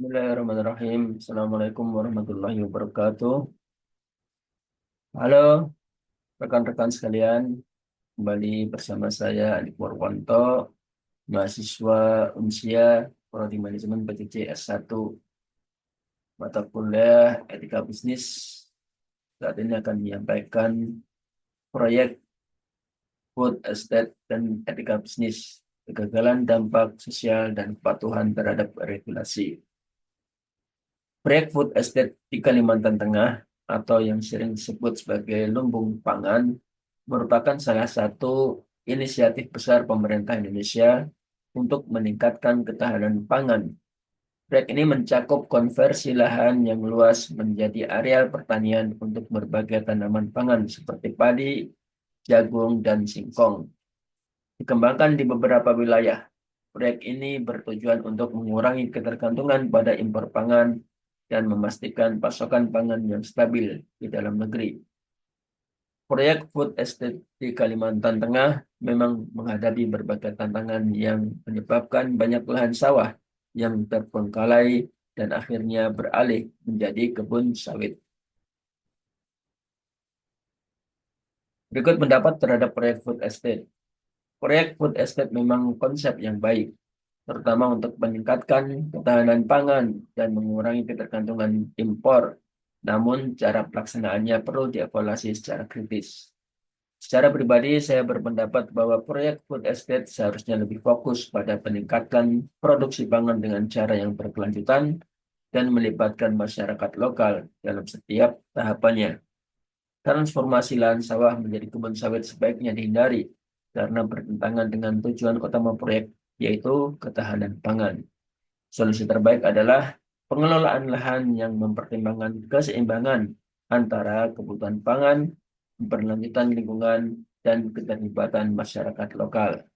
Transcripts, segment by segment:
Bismillahirrahmanirrahim. Assalamualaikum warahmatullahi wabarakatuh. Halo rekan-rekan sekalian, kembali bersama saya Adik Purwanto, mahasiswa Unsia Prodi Manajemen PTC S1, mata kuliah Etika Bisnis. Saat ini akan menyampaikan proyek Food Estate dan Etika Bisnis, kegagalan dampak sosial dan kepatuhan terhadap regulasi. Proyek Food Estate di Kalimantan Tengah atau yang sering disebut sebagai lumbung pangan merupakan salah satu inisiatif besar pemerintah Indonesia untuk meningkatkan ketahanan pangan. Proyek ini mencakup konversi lahan yang luas menjadi areal pertanian untuk berbagai tanaman pangan seperti padi, jagung, dan singkong. Dikembangkan di beberapa wilayah. Proyek ini bertujuan untuk mengurangi ketergantungan pada impor pangan dan memastikan pasokan pangan yang stabil di dalam negeri. Proyek Food Estate di Kalimantan Tengah memang menghadapi berbagai tantangan yang menyebabkan banyak lahan sawah yang terbengkalai dan akhirnya beralih menjadi kebun sawit. Berikut pendapat terhadap proyek Food Estate. Proyek Food Estate memang konsep yang baik, terutama untuk meningkatkan ketahanan pangan dan mengurangi ketergantungan impor. Namun, cara pelaksanaannya perlu dievaluasi secara kritis. Secara pribadi, saya berpendapat bahwa proyek food estate seharusnya lebih fokus pada peningkatan produksi pangan dengan cara yang berkelanjutan dan melibatkan masyarakat lokal dalam setiap tahapannya. Transformasi lahan sawah menjadi kebun sawit sebaiknya dihindari karena bertentangan dengan tujuan utama proyek, yaitu ketahanan pangan. Solusi terbaik adalah pengelolaan lahan yang mempertimbangkan keseimbangan antara kebutuhan pangan, keberlanjutan lingkungan, dan keterlibatan masyarakat lokal.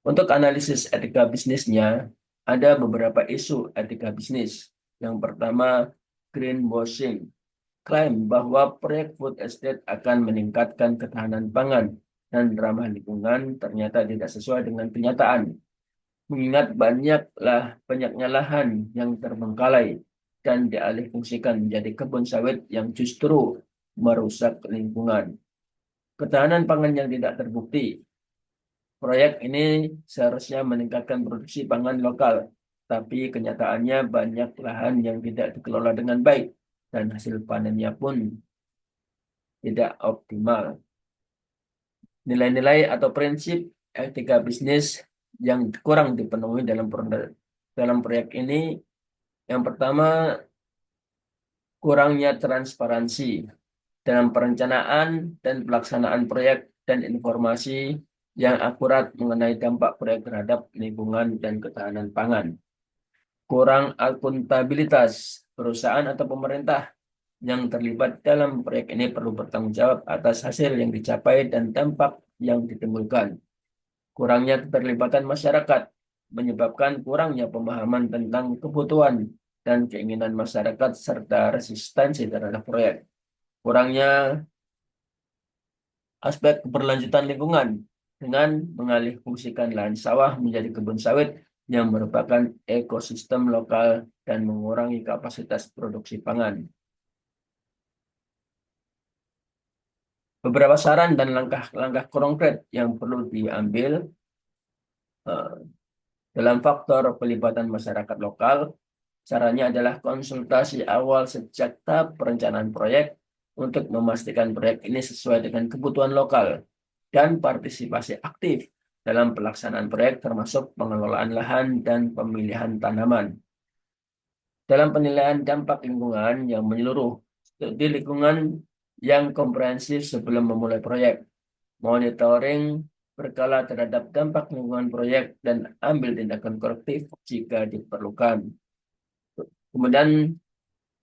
Untuk analisis etika bisnisnya, ada beberapa isu etika bisnis. Yang pertama, greenwashing. Klaim bahwa proyek food estate akan meningkatkan ketahanan pangan dan ramah lingkungan ternyata tidak sesuai dengan kenyataan. Mengingat banyaknya lahan yang terbengkalai dan dialihfungsikan menjadi kebun sawit yang justru merusak lingkungan. Ketahanan pangan yang tidak terbukti. Proyek ini seharusnya meningkatkan produksi pangan lokal, tapi kenyataannya banyak lahan yang tidak dikelola dengan baik dan hasil panennya pun tidak optimal. Nilai-nilai atau prinsip etika bisnis yang kurang dipenuhi dalam proyek ini, yang pertama, kurangnya transparansi dalam perencanaan dan pelaksanaan proyek dan informasi yang akurat mengenai dampak proyek terhadap lingkungan dan ketahanan pangan. Kurang akuntabilitas perusahaan atau pemerintah yang terlibat dalam proyek ini perlu bertanggung jawab atas hasil yang dicapai dan dampak yang ditimbulkan. Kurangnya keterlibatan masyarakat menyebabkan kurangnya pemahaman tentang kebutuhan dan keinginan masyarakat serta resistensi terhadap proyek. Kurangnya aspek keberlanjutan lingkungan dengan mengalihfungsikan lahan sawah menjadi kebun sawit yang merupakan ekosistem lokal dan mengurangi kapasitas produksi pangan. Beberapa saran dan langkah-langkah konkret yang perlu diambil eh, dalam faktor pelibatan masyarakat lokal. Caranya adalah konsultasi awal sejak tahap perencanaan proyek untuk memastikan proyek ini sesuai dengan kebutuhan lokal dan partisipasi aktif dalam pelaksanaan proyek termasuk pengelolaan lahan dan pemilihan tanaman. Dalam penilaian dampak lingkungan yang menyeluruh, studi lingkungan yang komprehensif sebelum memulai proyek, monitoring berkala terhadap dampak lingkungan proyek, dan ambil tindakan korektif jika diperlukan. Kemudian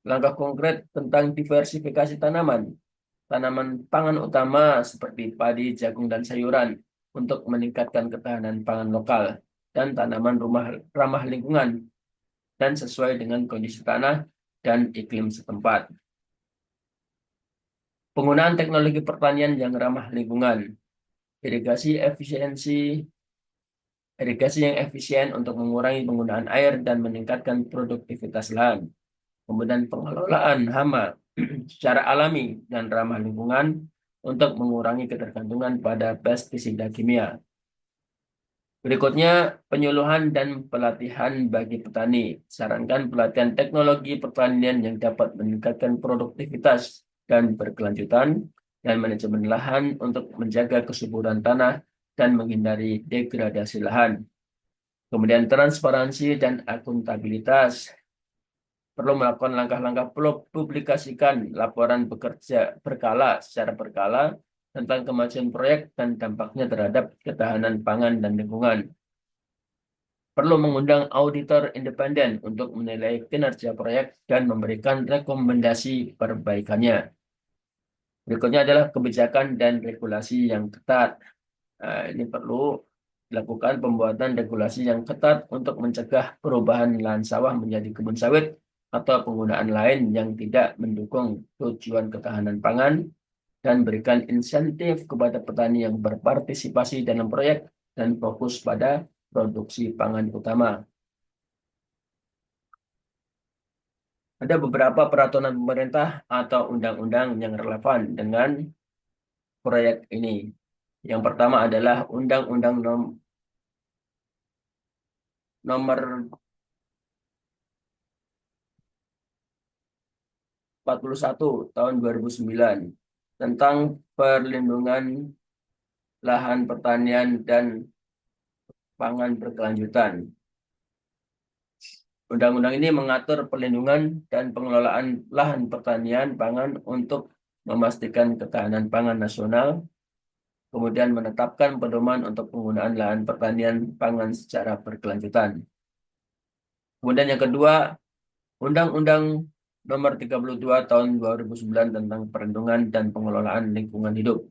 langkah konkret tentang diversifikasi tanaman. Tanaman pangan utama seperti padi, jagung, dan sayuran untuk meningkatkan ketahanan pangan lokal dan tanaman rumah ramah lingkungan dan sesuai dengan kondisi tanah dan iklim setempat. Penggunaan teknologi pertanian yang ramah lingkungan, irigasi irigasi yang efisien untuk mengurangi penggunaan air dan meningkatkan produktivitas lahan. Kemudian pengelolaan hama secara alami dan ramah lingkungan untuk mengurangi ketergantungan pada pestisida kimia. Berikutnya, penyuluhan dan pelatihan bagi petani. Sarankan pelatihan teknologi pertanian yang dapat meningkatkan produktivitas dan berkelanjutan dan manajemen lahan untuk menjaga kesuburan tanah dan menghindari degradasi lahan. Kemudian transparansi dan akuntabilitas. Perlu melakukan langkah-langkah publikasikan laporan bekerja secara berkala tentang kemajuan proyek dan dampaknya terhadap ketahanan pangan dan lingkungan. Perlu mengundang auditor independen untuk menilai kinerja proyek dan memberikan rekomendasi perbaikannya. Berikutnya adalah kebijakan dan regulasi yang ketat. Nah, ini perlu dilakukan pembuatan regulasi yang ketat untuk mencegah perubahan lahan sawah menjadi kebun sawit atau penggunaan lain yang tidak mendukung tujuan ketahanan pangan dan berikan insentif kepada petani yang berpartisipasi dalam proyek dan fokus pada produksi pangan utama. Ada beberapa peraturan pemerintah atau undang-undang yang relevan dengan proyek ini. Yang pertama adalah Undang-Undang Nomor 41 tahun 2009 tentang perlindungan lahan pertanian dan pangan berkelanjutan. Undang-undang ini mengatur perlindungan dan pengelolaan lahan pertanian pangan untuk memastikan ketahanan pangan nasional, kemudian menetapkan pedoman untuk penggunaan lahan pertanian pangan secara berkelanjutan. Kemudian yang kedua, Undang-Undang Nomor 32 Tahun 2009 tentang perlindungan dan pengelolaan lingkungan hidup.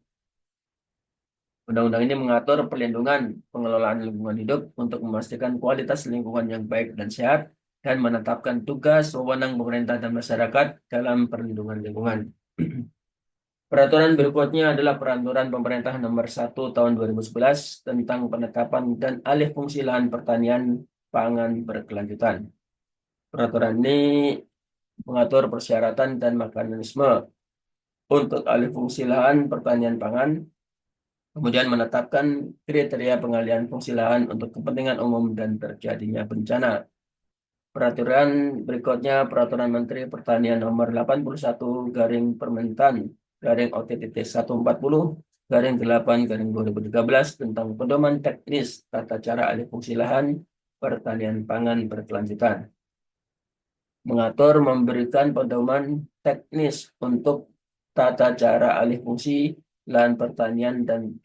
Undang-undang ini mengatur perlindungan pengelolaan lingkungan hidup untuk memastikan kualitas lingkungan yang baik dan sehat dan menetapkan tugas wewenang pemerintah dan masyarakat dalam perlindungan lingkungan. Peraturan berikutnya adalah Peraturan Pemerintah Nomor 1 Tahun 2011 tentang penetapan dan alih fungsi lahan pertanian pangan berkelanjutan. Peraturan ini mengatur persyaratan dan mekanisme untuk alih fungsi lahan pertanian pangan, kemudian menetapkan kriteria pengalihan fungsi lahan untuk kepentingan umum dan terjadinya bencana. Peraturan berikutnya Peraturan Menteri Pertanian Nomor 81 garing Permentan garing OTT 140 garing 8 garing 2013 tentang pedoman teknis tata cara alih fungsi lahan pertanian pangan berkelanjutan. Mengatur memberikan pedoman teknis untuk tata cara alih fungsi lahan pertanian dan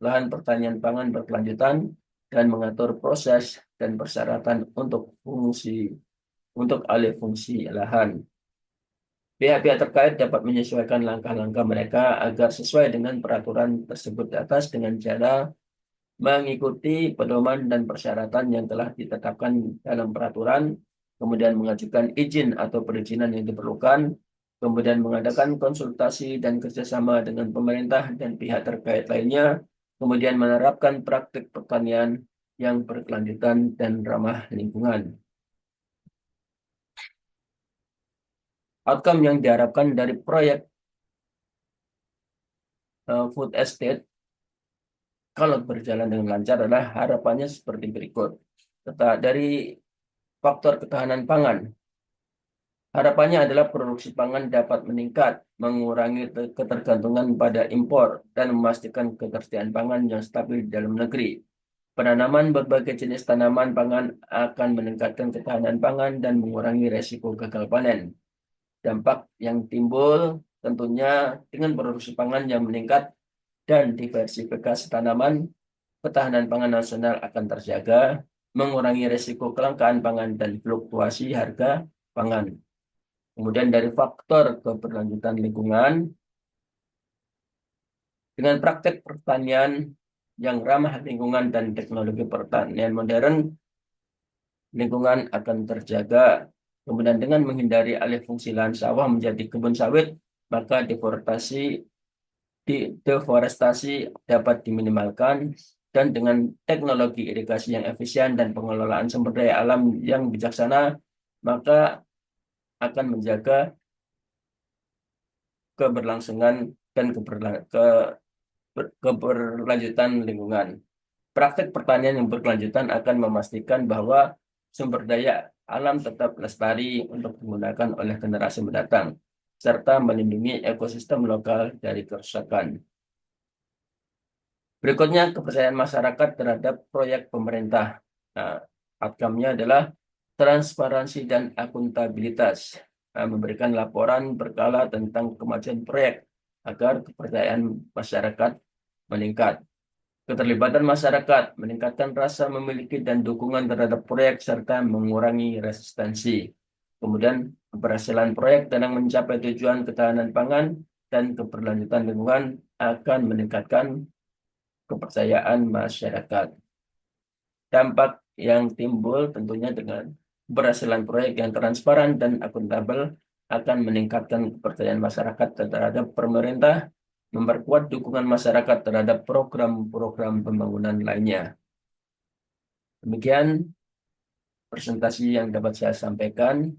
lahan pertanian pangan berkelanjutan dan mengatur proses dan persyaratan untuk alih fungsi lahan. Pihak-pihak terkait dapat menyesuaikan langkah-langkah mereka agar sesuai dengan peraturan tersebut di atas dengan cara mengikuti pedoman dan persyaratan yang telah ditetapkan dalam peraturan, kemudian mengajukan izin atau perizinan yang diperlukan, kemudian mengadakan konsultasi dan kerjasama dengan pemerintah dan pihak terkait lainnya, kemudian menerapkan praktik pertanian yang berkelanjutan dan ramah lingkungan. Outcome yang diharapkan dari proyek food estate kalau berjalan dengan lancar adalah harapannya seperti berikut. Dari faktor ketahanan pangan, harapannya adalah produksi pangan dapat meningkat, mengurangi ketergantungan pada impor, dan memastikan ketersediaan pangan yang stabil di dalam negeri. Penanaman berbagai jenis tanaman pangan akan meningkatkan ketahanan pangan dan mengurangi resiko gagal panen. Dampak yang timbul tentunya dengan produksi pangan yang meningkat dan diversifikasi tanaman, ketahanan pangan nasional akan terjaga, mengurangi resiko kelangkaan pangan dan fluktuasi harga pangan. Kemudian dari faktor keberlanjutan lingkungan, dengan praktek pertanian yang ramah lingkungan dan teknologi pertanian modern, lingkungan akan terjaga. Kemudian dengan menghindari alih fungsi lahan sawah menjadi kebun sawit, maka deforestasi dapat diminimalkan dan dengan teknologi irigasi yang efisien dan pengelolaan sumber daya alam yang bijaksana, maka akan menjaga keberlangsungan dan keberlanjutan lingkungan. Praktek pertanian yang berkelanjutan akan memastikan bahwa sumber daya alam tetap lestari untuk digunakan oleh generasi mendatang, serta melindungi ekosistem lokal dari kerusakan. Berikutnya, kepercayaan masyarakat terhadap proyek pemerintah. Nah, outcome-nya adalah transparansi dan akuntabilitas. Nah, memberikan laporan berkala tentang kemajuan proyek agar kepercayaan masyarakat meningkat. Keterlibatan masyarakat meningkatkan rasa memiliki dan dukungan terhadap proyek serta mengurangi resistensi. Kemudian, keberhasilan proyek dalam mencapai tujuan ketahanan pangan dan keberlanjutan lingkungan akan meningkatkan kepercayaan masyarakat. Dampak yang timbul tentunya dengan keberhasilan proyek yang transparan dan akuntabel akan meningkatkan kepercayaan masyarakat terhadap pemerintah, memperkuat dukungan masyarakat terhadap program-program pembangunan lainnya. Demikian presentasi yang dapat saya sampaikan.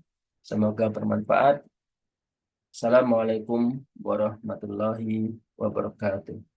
Semoga bermanfaat. Assalamualaikum warahmatullahi wabarakatuh.